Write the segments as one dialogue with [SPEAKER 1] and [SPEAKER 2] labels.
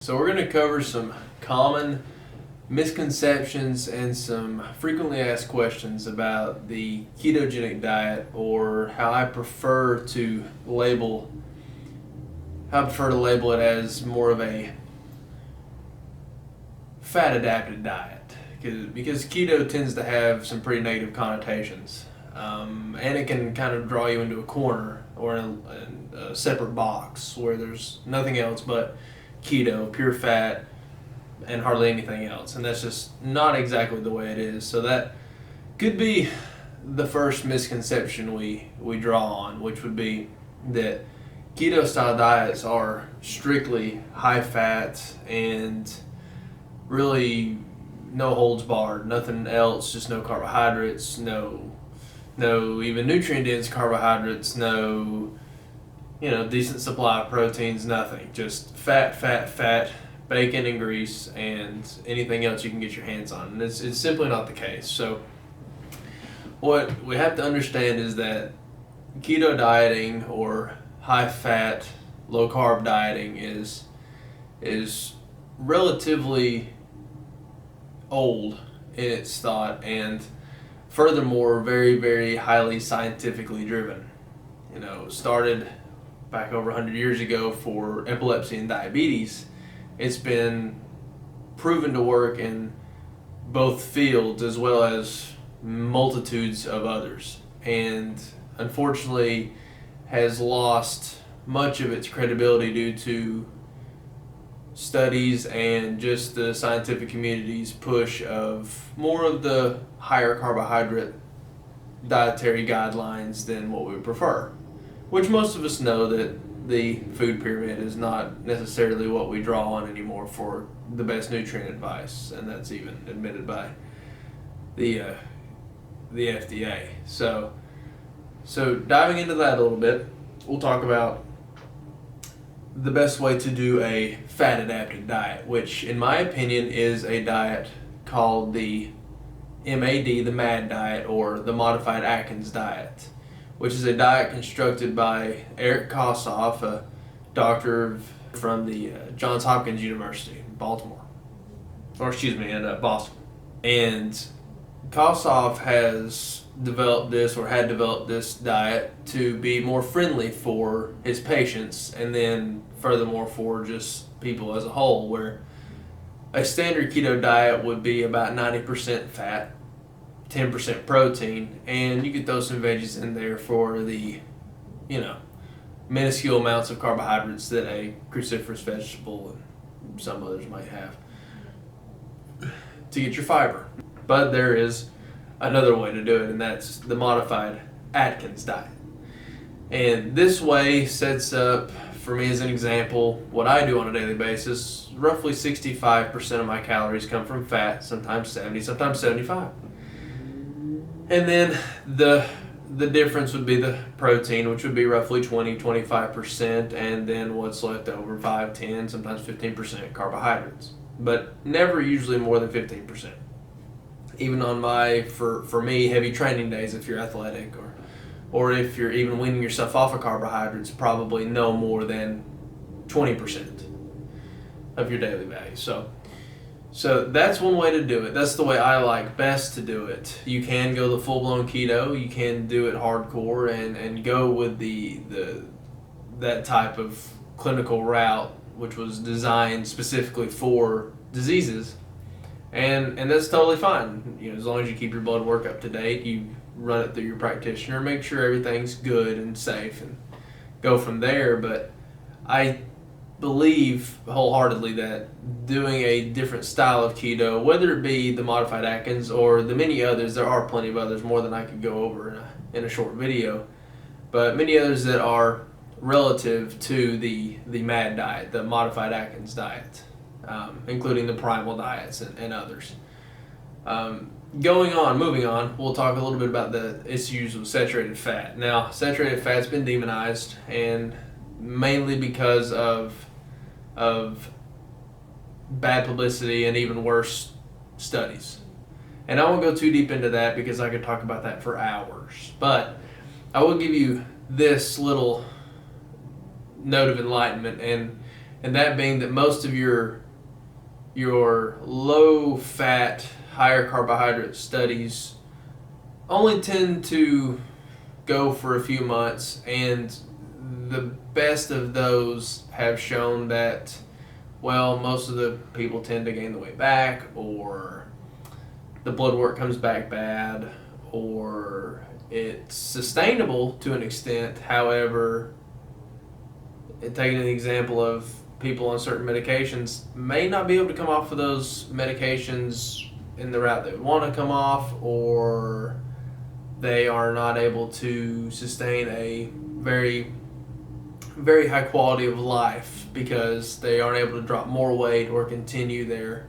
[SPEAKER 1] So we're going to cover some common misconceptions and some frequently asked questions about the ketogenic diet, or how I prefer to label it as more of a fat adapted diet, because keto tends to have some pretty negative connotations, and it can kind of draw you into a corner or in a separate box where there's nothing else but keto, pure fat, and hardly anything else. And that's just not exactly the way it is. So that could be the first misconception we draw on, which would be that keto style diets are strictly high fat and really no holds barred, nothing else, just no carbohydrates, no even nutrient dense carbohydrates, no decent supply of proteins, nothing. Just fat, bacon and grease, and anything else you can get your hands on. And it's simply not the case. So what we have to understand is that keto dieting, or high fat, low carb dieting, is relatively old in its thought, and furthermore very, very highly scientifically driven. Started back over 100 years ago for epilepsy and diabetes. It's been proven to work in both fields as well as multitudes of others, and unfortunately has lost much of its credibility due to studies and just the scientific community's push of more of the higher carbohydrate dietary guidelines than what we would prefer. Which most of us know that the food pyramid is not necessarily what we draw on anymore for the best nutrient advice, and that's even admitted by the FDA. So diving into that a little bit, we'll talk about the best way to do a fat adapted diet, which in my opinion is a diet called the MAD, the MAD diet, or the modified Atkins diet, which is a diet constructed by Eric Kossoff, a doctor from the Johns Hopkins University in Baltimore, in Boston. And Kossoff has developed this diet to be more friendly for his patients, and then furthermore for just people as a whole, where a standard keto diet would be about 90% fat, 10% protein, and you could throw some veggies in there for the, minuscule amounts of carbohydrates that a cruciferous vegetable and some others might have to get your fiber. But there is another way to do it, and that's the modified Atkins diet. And this way sets up, for me as an example, what I do on a daily basis. Roughly 65% of my calories come from fat, sometimes 70, sometimes 75. And then the difference would be the protein, which would be roughly 20-25%, and then what's left over, 5-10, sometimes 15% carbohydrates, but never usually more than 15%. Even on my, for me, heavy training days, if you're athletic, or if you're even weaning yourself off of carbohydrates, probably no more than 20% of your daily value. So that's one way to do it. That's the way I like best to do it. You can go the full-blown keto. You can do it hardcore and go with that type of clinical route, which was designed specifically for diseases. And that's totally fine. As long as you keep your blood work up to date, you run it through your practitioner, make sure everything's good and safe, and go from there. But I believe wholeheartedly that doing a different style of keto, whether it be the modified Atkins or the many others, there are plenty of others, more than I could go over in a short video, but many others that are relative to the MAD diet, the modified Atkins diet, including the primal diets and others. Moving on, we'll talk a little bit about the issues with saturated fat. Now, saturated fat's been demonized, and mainly because of bad publicity and even worse studies. And I won't go too deep into that because I could talk about that for hours. But I will give you this little note of enlightenment, and And that being that most of your low fat, higher carbohydrate studies only tend to go for a few months, and the best of those have shown that, well, most of the people tend to gain the weight back, or the blood work comes back bad, or it's sustainable to an extent. However, taking an example of people on certain medications may not be able to come off of those medications in the route they would want to come off, or they are not able to sustain a very, very high quality of life because they aren't able to drop more weight or continue their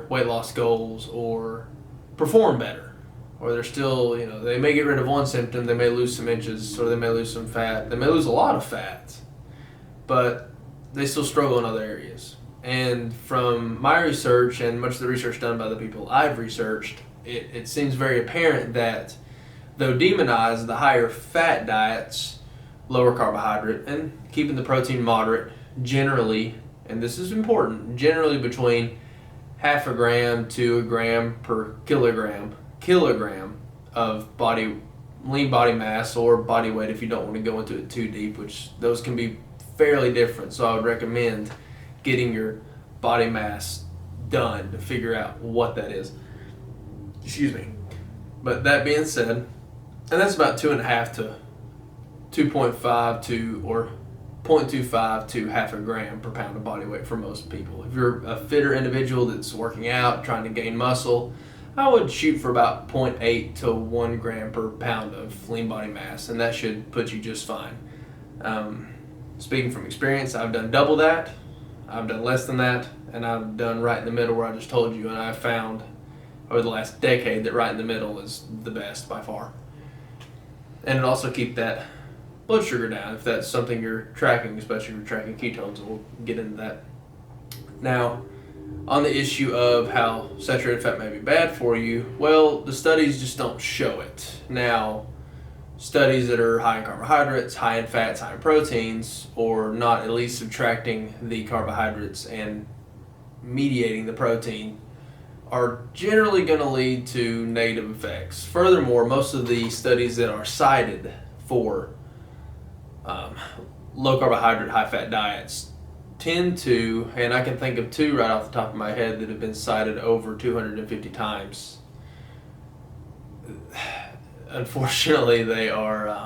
[SPEAKER 1] weight loss goals or perform better. Or they're still, they may get rid of one symptom, they may lose some inches, or they may lose some fat, they may lose a lot of fat, but they still struggle in other areas. And from my research and much of the research done by the people I've researched, it seems very apparent that though demonized, the higher fat diets, lower carbohydrate, and keeping the protein moderate, generally, and this is important, generally between half a gram to a gram per kilogram of lean body mass or body weight, if you don't want to go into it too deep, which those can be fairly different. So I would recommend getting your body mass done to figure out what that is. Excuse me. But that being said, and that's about 2.5 to 2.5 to or 0.25 to half a gram per pound of body weight for most people. If you're a fitter individual that's working out, trying to gain muscle, I would shoot for about 0.8 to 1 gram per pound of lean body mass, and that should put you just fine. Speaking from experience, I've done double that, I've done less than that, and I've done right in the middle where I just told you, and I've found over the last decade that right in the middle is the best by far. And it also keep that blood sugar down if that's something you're tracking, especially if you're tracking ketones, and we'll get into that. Now, on the issue of how saturated fat may be bad for you, well, the studies just don't show it. Now, studies that are high in carbohydrates, high in fats, high in proteins, or not at least subtracting the carbohydrates and mediating the protein, are generally going to lead to negative effects. Furthermore, most of the studies that are cited for low carbohydrate, high fat diets tend to, and I can think of two right off the top of my head that have been cited over 250 times. Unfortunately, they are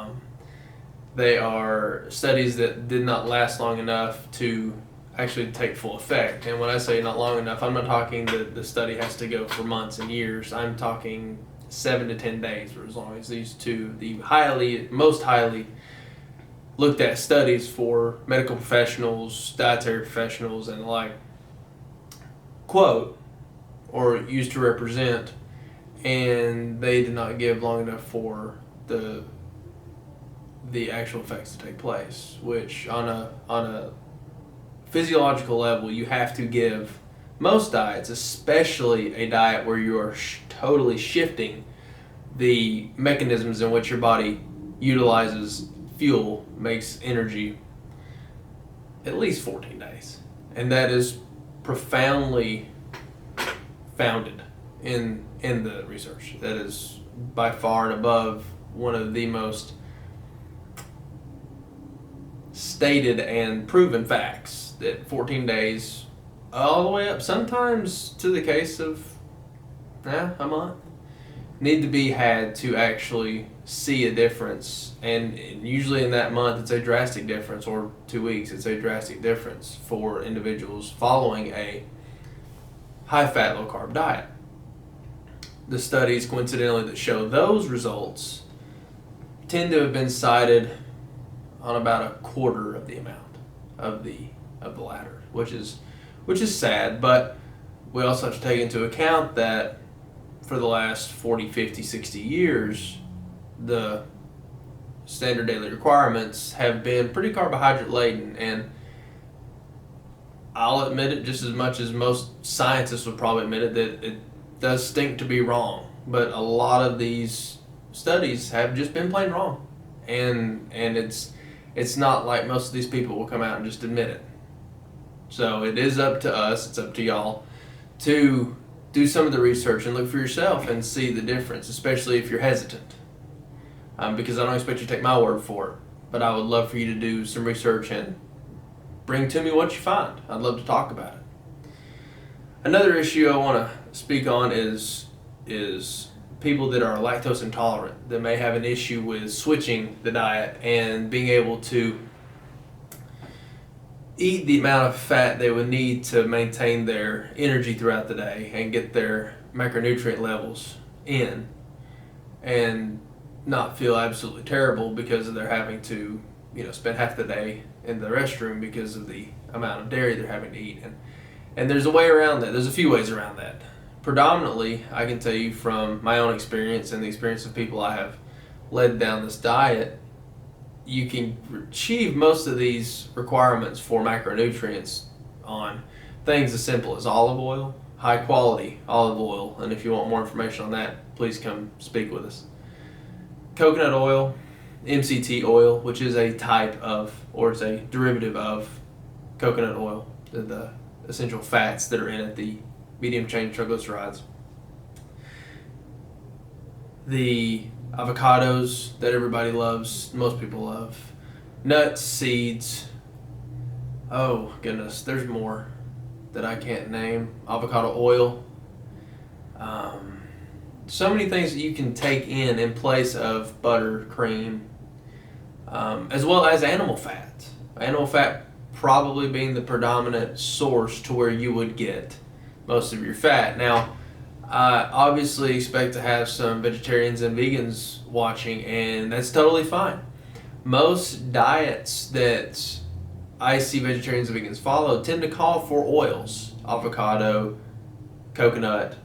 [SPEAKER 1] studies that did not last long enough to actually take full effect. And when I say not long enough, I'm not talking that the study has to go for months and years. I'm talking 7 to 10 days, for as long as these two, the most highly looked at studies for medical professionals, dietary professionals, and the like, quote, or used to represent, and they did not give long enough for the actual effects to take place, which on a physiological level, you have to give most diets, especially a diet where you are totally shifting the mechanisms in which your body utilizes fuel, makes energy, at least 14 days. And that is profoundly founded in the research. That is by far and above one of the most stated and proven facts, that 14 days all the way up sometimes to the case of a month need to be had to actually see a difference. And usually in that month it's a drastic difference, or 2 weeks it's a drastic difference for individuals following a high fat, low carb diet. The studies coincidentally that show those results tend to have been cited on about a quarter of the amount of the latter, which is sad. But we also have to take into account that for the last 40, 50, 60 years, the standard daily requirements have been pretty carbohydrate laden, and I'll admit it just as much as most scientists would probably admit it, that it does stink to be wrong. But a lot of these studies have just been plain wrong, and it's not like most of these people will come out and just admit it. So it is up to us, it's up to y'all to do some of the research and look for yourself and see the difference, especially if you're hesitant. Because I don't expect you to take my word for it, but I would love for you to do some research and bring to me what you find. I'd love to talk about it. Another issue I want to speak on is people that are lactose intolerant that may have an issue with switching the diet and being able to eat the amount of fat they would need to maintain their energy throughout the day and get their macronutrient levels in, and not feel absolutely terrible because they're having to, spend half the day in the restroom because of the amount of dairy they're having to eat. And there's a way around that. There's a few ways around that. Predominantly, I can tell you from my own experience and the experience of people I have led down this diet, you can achieve most of these requirements for macronutrients on things as simple as olive oil, high quality olive oil, and if you want more information on that, please come speak with us. Coconut oil, MCT oil, which is a type of, or it's a derivative of coconut oil, the essential fats that are in it, the medium chain triglycerides. The avocados that everybody loves, most people love. Nuts, seeds. Oh goodness, there's more that I can't name. Avocado oil. So many things that you can take in place of butter, cream, as well as animal fat. Animal fat probably being the predominant source to where you would get most of your fat. Now, I obviously expect to have some vegetarians and vegans watching, and that's totally fine. Most diets that I see vegetarians and vegans follow tend to call for oils: avocado, coconut,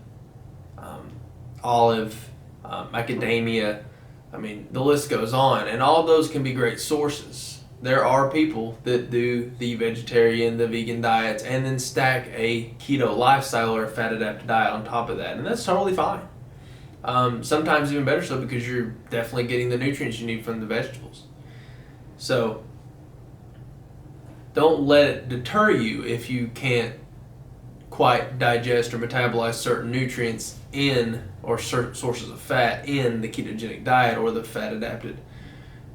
[SPEAKER 1] olive, macadamia. I mean, the list goes on, and all of those can be great sources. There are people that do the vegetarian, the vegan diets, and then stack a keto lifestyle or a fat-adapted diet on top of that, and that's totally fine. Sometimes even better so, because you're definitely getting the nutrients you need from the vegetables. So don't let it deter you if you can't quite digest or metabolize certain nutrients in, or certain sources of fat in, the ketogenic diet or the fat-adapted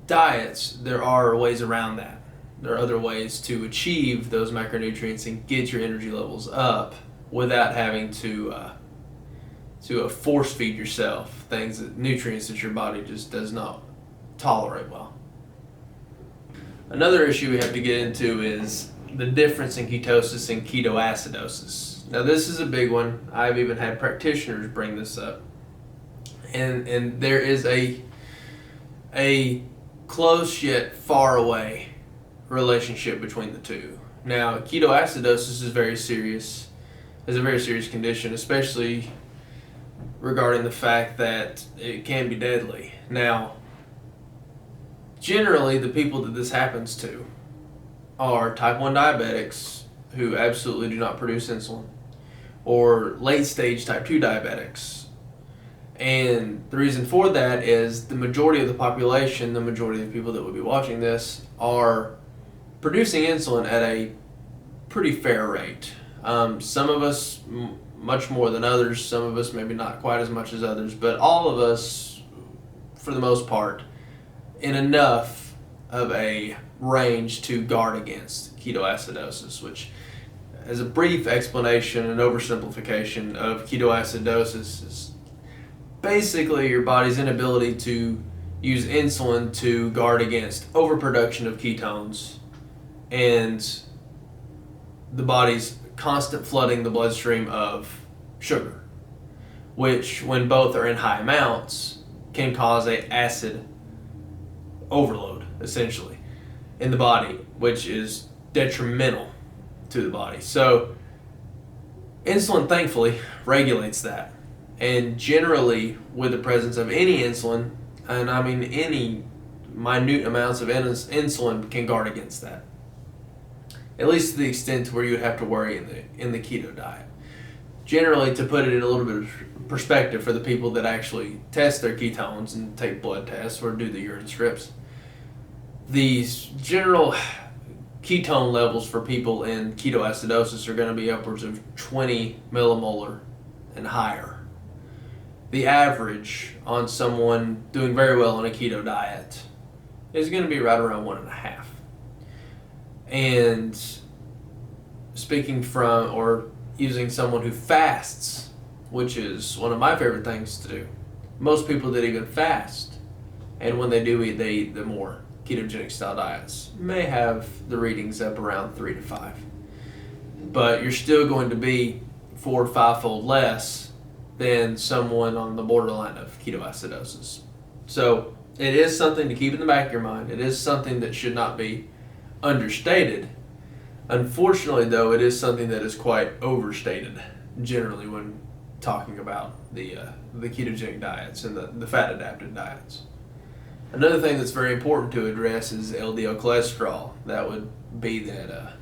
[SPEAKER 1] diets. There are ways around that. There are other ways to achieve those macronutrients and get your energy levels up without having to force feed yourself nutrients that your body just does not tolerate well. Another issue we have to get into is the difference in ketosis and ketoacidosis. Now, this is a big one. I've even had practitioners bring this up, and there is a close yet far away relationship between the two. Now, ketoacidosis is very serious. It's a very serious condition, especially regarding the fact that it can be deadly. Now, generally, the people that this happens to are type 1 diabetics who absolutely do not produce insulin, or late stage type 2 diabetics. And the reason for that is the majority of the population, the majority of the people that would be watching this, are producing insulin at a pretty fair rate. Some of us much more than others, some of us maybe not quite as much as others, but all of us, for the most part, in enough of a range to guard against ketoacidosis, which, as a brief explanation and oversimplification of ketoacidosis, is basically your body's inability to use insulin to guard against overproduction of ketones and the body's constant flooding the bloodstream of sugar, which, when both are in high amounts, can cause a acid overload, essentially, in the body, which is detrimental to the body. So insulin, thankfully, regulates that. And generally, with the presence of any insulin, and I mean any minute amounts of insulin, can guard against that. At least to the extent to where you would have to worry in the keto diet. Generally, to put it in a little bit of perspective for the people that actually test their ketones and take blood tests or do the urine strips, the general ketone levels for people in ketoacidosis are going to be upwards of 20 millimolar and higher. The average on someone doing very well on a keto diet is going to be right around 1.5. And speaking from, or using someone who fasts, which is one of my favorite things to do. Most people that even fast, and when they do eat, they eat the more ketogenic style diets, may have the readings up around 3 to 5. But you're still going to be 4 or 5-fold less than someone on the borderline of ketoacidosis. So it is something to keep in the back of your mind. It is something that should not be understated. Unfortunately, though, it is something that is quite overstated generally when talking about the ketogenic diets and the fat adapted diets. Another thing that's very important to address is LDL cholesterol. That would be that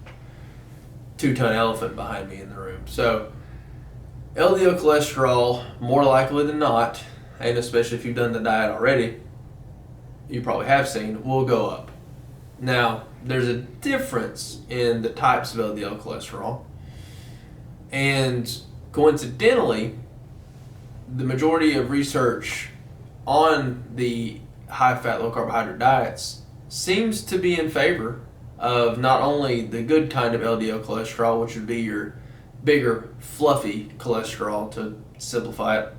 [SPEAKER 1] 2-ton elephant behind me in the room. So LDL cholesterol, more likely than not, and especially if you've done the diet already, you probably have seen, will go up. Now, there's a difference in the types of LDL cholesterol, and coincidentally, the majority of research on the high-fat, low-carbohydrate diets seems to be in favor of not only the good kind of LDL cholesterol, which would be your bigger, fluffy cholesterol, to simplify it,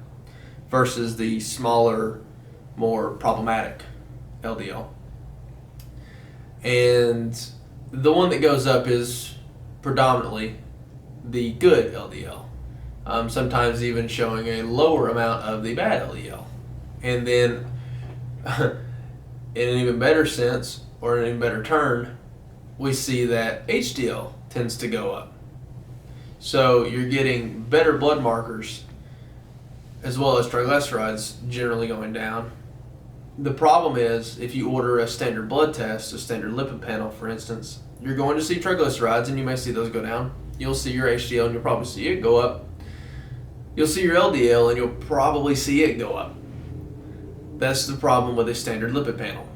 [SPEAKER 1] versus the smaller, more problematic LDL. And the one that goes up is predominantly the good LDL, sometimes even showing a lower amount of the bad LDL. And then in an even better sense, or an even better turn, we see that HDL tends to go up. So you're getting better blood markers as well as triglycerides generally going down. The problem is, if you order a standard blood test, a standard lipid panel for instance, you're going to see triglycerides and you may see those go down. You'll see your HDL and you'll probably see it go up. You'll see your LDL and you'll probably see it go up. That's the problem with a standard lipid panel.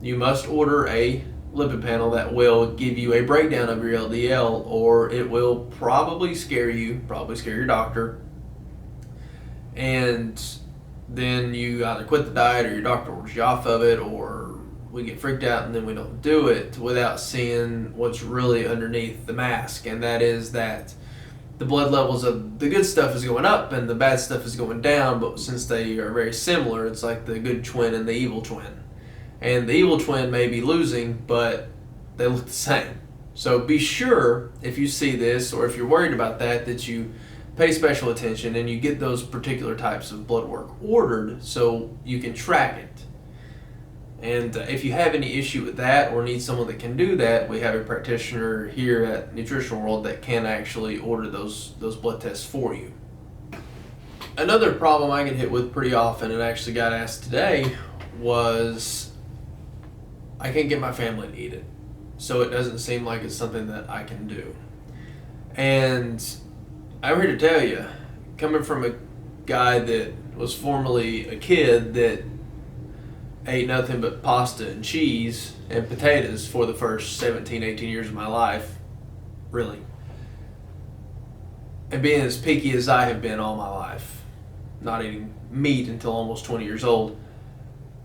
[SPEAKER 1] You must order a lipid panel that will give you a breakdown of your LDL, or it will probably scare you, probably scare your doctor, and then you either quit the diet or your doctor orders you off of it, or we get freaked out and then we don't do it without seeing what's really underneath the mask, and that is that the blood levels of the good stuff is going up and the bad stuff is going down, but since they are very similar, it's like the good twin and the evil twin. And the evil twin may be losing, but they look the same. So be sure, if you see this, or if you're worried about that, that you pay special attention and you get those particular types of blood work ordered so you can track it. And if you have any issue with that or need someone that can do that, we have a practitioner here at Nutritional World that can actually order those blood tests for you. Another problem I get hit with pretty often, and actually got asked today, was I can't get my family to eat it, so it doesn't seem like it's something that I can do. And I'm here to tell you, coming from a guy that was formerly a kid that ate nothing but pasta and cheese and potatoes for the first 17, 18 years of my life, really, and being as picky as I have been all my life, not eating meat until almost 20 years old,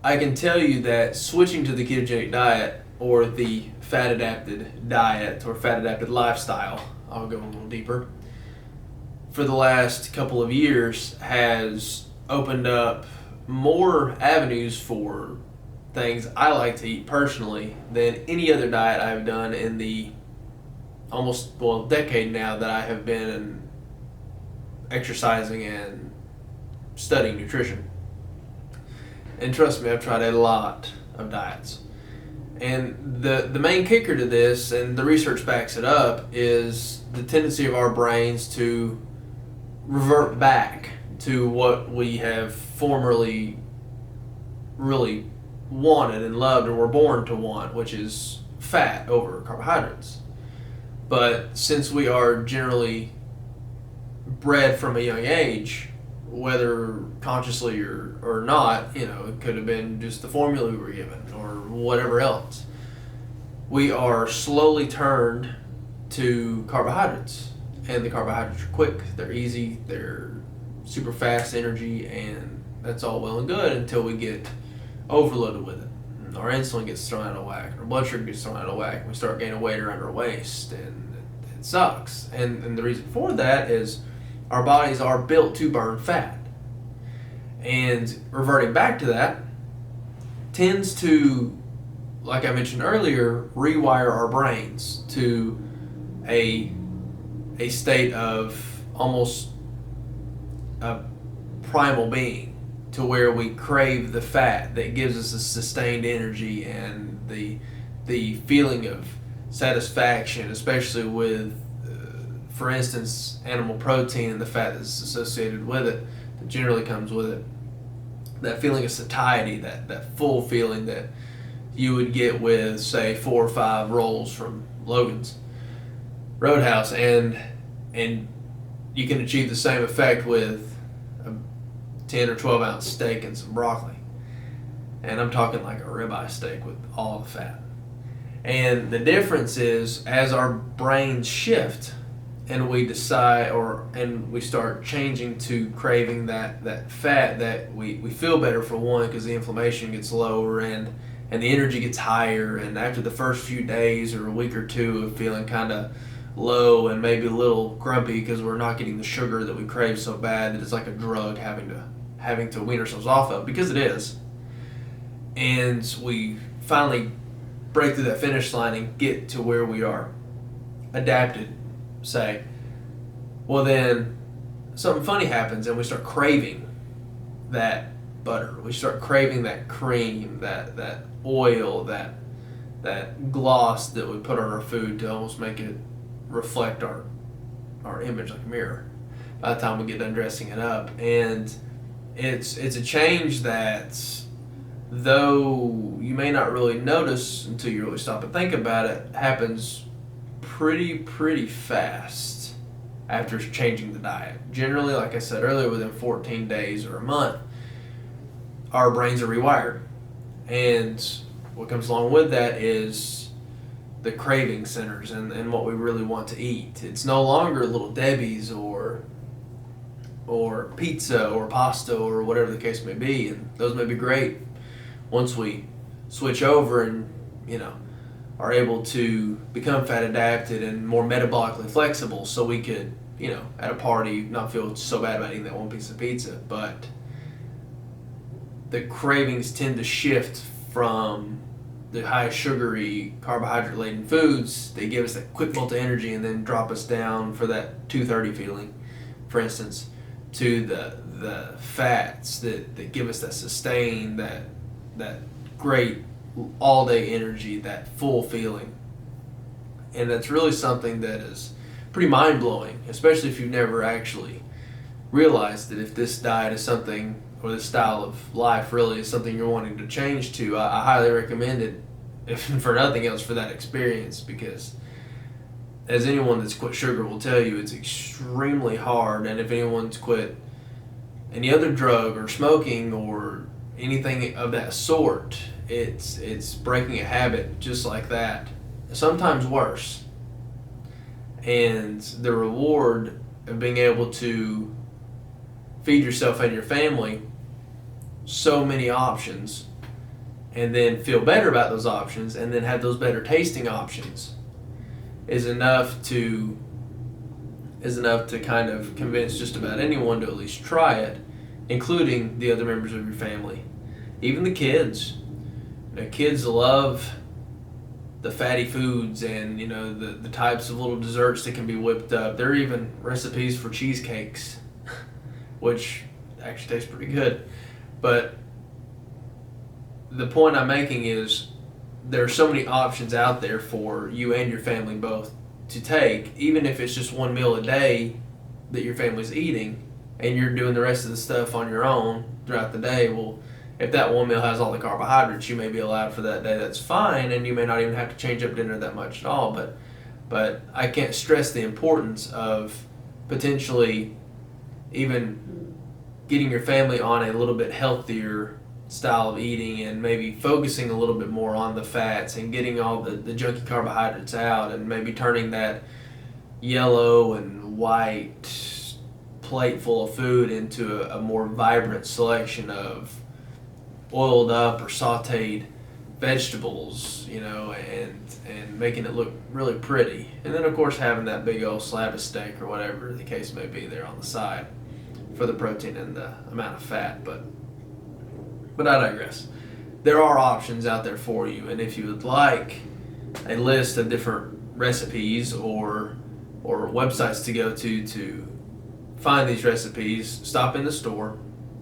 [SPEAKER 1] I can tell you that switching to the ketogenic diet or the fat adapted diet or fat adapted lifestyle, I'll go a little deeper, for the last couple of years has opened up more avenues for things I like to eat personally than any other diet I've done in the almost, decade now that I have been exercising and studying nutrition. And trust me, I've tried a lot of diets. And the main kicker to this, and the research backs it up, is the tendency of our brains to revert back to what we have formerly really wanted and loved and were born to want, which is fat over carbohydrates. But since we are generally bred from a young age, whether consciously or not, it could have been just the formula we were given or whatever else, we are slowly turned to carbohydrates. And the carbohydrates are quick, they're easy, they're super fast energy, and that's all well and good until we get overloaded with it. Our insulin gets thrown out of whack, our blood sugar gets thrown out of whack, and we start gaining weight around our waist, and it sucks. And the reason for that is our bodies are built to burn fat. And reverting back to that tends to, like I mentioned earlier, rewire our brains to a state of almost a primal being, to where we crave the fat that gives us a sustained energy and the feeling of satisfaction, especially with, for instance, animal protein and the fat that's associated with it, that generally comes with it. That feeling of satiety, that full feeling that you would get with, say, 4 or 5 rolls from Logan's Roadhouse, and you can achieve the same effect with a 10 or 12 ounce steak and some broccoli. And I'm talking like a ribeye steak with all the fat. And the difference is, as our brains shift and we decide, and we start changing to craving that fat, that we feel better, for one, because the inflammation gets lower and the energy gets higher. And after the first few days or a week or two of feeling kind of low and maybe a little grumpy because we're not getting the sugar that we crave so bad that it's like a drug having to wean ourselves off of, because it is. And we finally break through that finish line and get to where we are adapted, say, well, then something funny happens and we start craving that butter. We start craving that cream, that oil, that gloss that we put on our food to almost make it reflect our image like a mirror by the time we get done dressing it up. And it's a change that, though you may not really notice until you really stop and think about it, happens pretty fast after changing the diet. Generally, like I said earlier, within 14 days or a month, our brains are rewired. And what comes along with that is the craving centers and what we really want to eat. It's no longer Little Debbie's or pizza or pasta or whatever the case may be. And those may be great once we switch over and, are able to become fat adapted and more metabolically flexible, so we could, at a party, not feel so bad about eating that one piece of pizza. But the cravings tend to shift from the high sugary, carbohydrate laden foods. They give us that quick bolt of energy and then drop us down for that 2:30 feeling, for instance, to the fats that give us that sustain, that great all day energy, that full feeling. And that's really something that is pretty mind blowing, especially if you've never actually realized that if this diet is something, or this style of life really is something you're wanting to change to. I highly recommend it, if for nothing else, for that experience, because as anyone that's quit sugar will tell you, it's extremely hard. And if anyone's quit any other drug or smoking or anything of that sort, it's breaking a habit just like that, sometimes worse. And the reward of being able to feed yourself and your family so many options, and then feel better about those options, and then have those better tasting options, is enough to kind of convince just about anyone to at least try it, including the other members of your family, even the kids. Kids love the fatty foods and the types of little desserts that can be whipped up. There are even recipes for cheesecakes, which actually tastes pretty good. But the point I'm making is there are so many options out there for you and your family both to take, even if it's just one meal a day that your family's eating and you're doing the rest of the stuff on your own throughout the day. Well, if that one meal has all the carbohydrates you may be allowed for that day, that's fine, and you may not even have to change up dinner that much at all. But I can't stress the importance of potentially even getting your family on a little bit healthier style of eating and maybe focusing a little bit more on the fats and getting all the junky carbohydrates out, and maybe turning that yellow and white plate full of food into a more vibrant selection of oiled up or sauteed vegetables, and making it look really pretty. And then of course having that big old slab of steak or whatever the case may be there on the side for the protein and the amount of fat. But I digress. There are options out there for you, and if you would like a list of different recipes or websites to go to find these recipes, stop in the store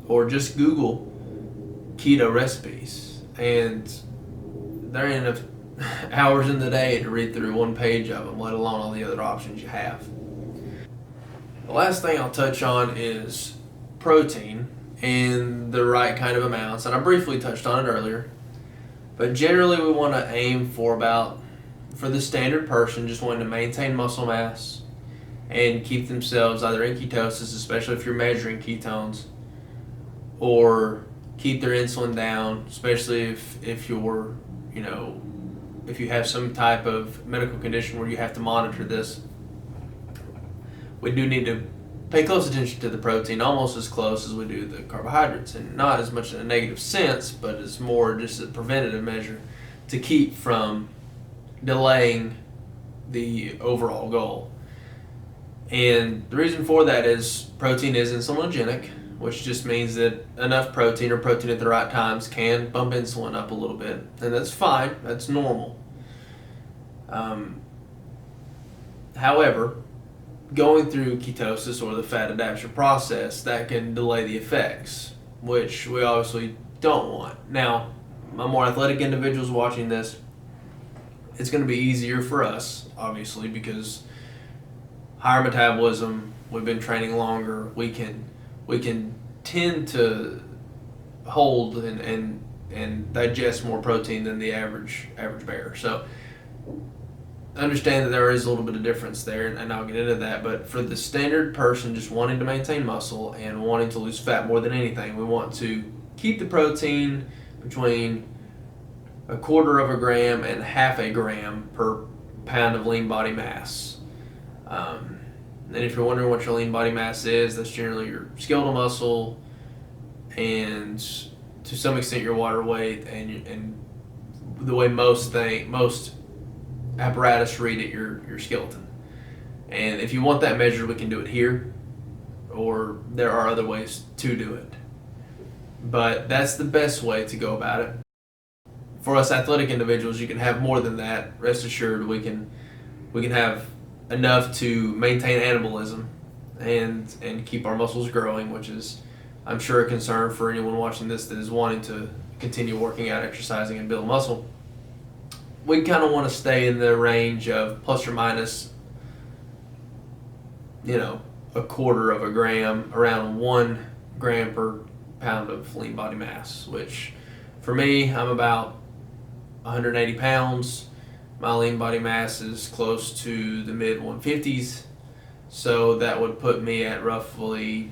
[SPEAKER 1] or just Google keto recipes, and there ain't enough hours in the day to read through one page of them, let alone all the other options you have. The last thing I'll touch on is protein in the right kind of amounts, and I briefly touched on it earlier, but generally we want to aim for the standard person just wanting to maintain muscle mass and keep themselves either in ketosis, especially if you're measuring ketones, or keep their insulin down, especially if you're, if you have some type of medical condition where you have to monitor this. We do need to pay close attention to the protein, almost as close as we do the carbohydrates, and not as much in a negative sense, but it's more just a preventative measure to keep from delaying the overall goal. And the reason for that is protein is insulinogenic, which just means that enough protein or protein at the right times can bump insulin up a little bit, and that's fine, that's normal. However, going through ketosis or the fat adaptation process, that can delay the effects, which we obviously don't want. Now, my more athletic individuals watching this, it's going to be easier for us, obviously, because higher metabolism, we've been training longer, we can tend to hold and digest more protein than the average bear. So understand that there is a little bit of difference there, and I'll get into that. But for the standard person just wanting to maintain muscle and wanting to lose fat more than anything, we want to keep the protein between 1/4 gram and 1/2 gram per pound of lean body mass. And if you're wondering what your lean body mass is, that's generally your skeletal muscle and to some extent your water weight and the way most apparatus read it, your skeleton. And if you want that measured, we can do it here, or there are other ways to do it. But that's the best way to go about it. For us athletic individuals, you can have more than that. Rest assured, we can have enough to maintain anabolism and keep our muscles growing, which is, I'm sure, a concern for anyone watching this that is wanting to continue working out, exercising, and build muscle. We kind of want to stay in the range of plus or minus, 1/4 gram, around 1 gram per pound of lean body mass, which for me, I'm about 180 pounds. My lean body mass is close to the mid 150s, so that would put me at roughly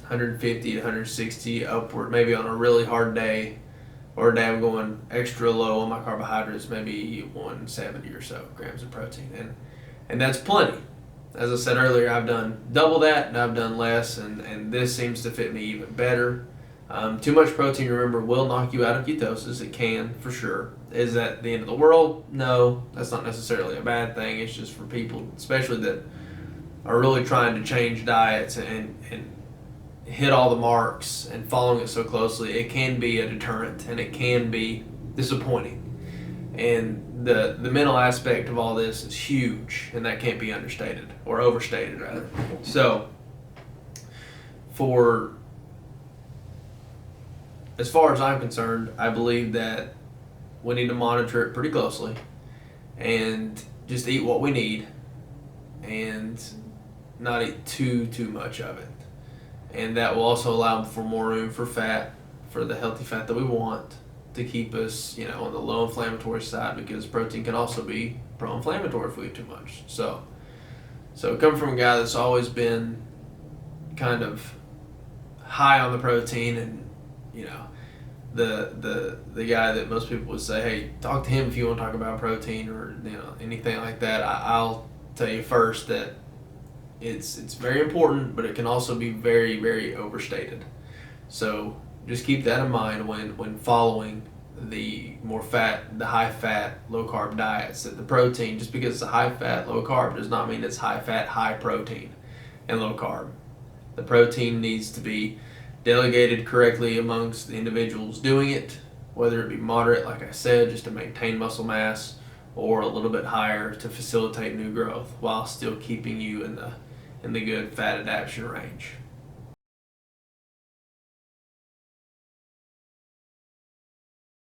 [SPEAKER 1] 150 to 160 upward, maybe on a really hard day, or a day I'm going extra low on my carbohydrates, maybe 170 or so grams of protein, and that's plenty. As I said earlier, I've done double that and I've done less, and this seems to fit me even better. Too much protein, remember, will knock you out of ketosis. It can, for sure. Is that the end of the world? No, that's not necessarily a bad thing. It's just for people, especially that are really trying to change diets and hit all the marks and following it so closely, it can be a deterrent and it can be disappointing. And the mental aspect of all this is huge, and that can't be understated, or overstated rather. So as far as I'm concerned, I believe that we need to monitor it pretty closely and just eat what we need and not eat too much of it. And that will also allow for more room for fat, for the healthy fat that we want to keep us, on the low inflammatory side, because protein can also be pro-inflammatory if we eat too much. So coming from a guy that's always been kind of high on the protein and, the guy that most people would say, hey, talk to him if you want to talk about protein or anything like that. I'll tell you first that it's very important, but it can also be very, very overstated. So just keep that in mind when following the high fat, low carb diets. That the protein, just because it's a high fat, low carb, does not mean it's high fat, high protein, and low carb. The protein needs to be delegated correctly amongst the individuals doing it, whether it be moderate, like I said, just to maintain muscle mass, or a little bit higher to facilitate new growth while still keeping you in the good fat adaptation range.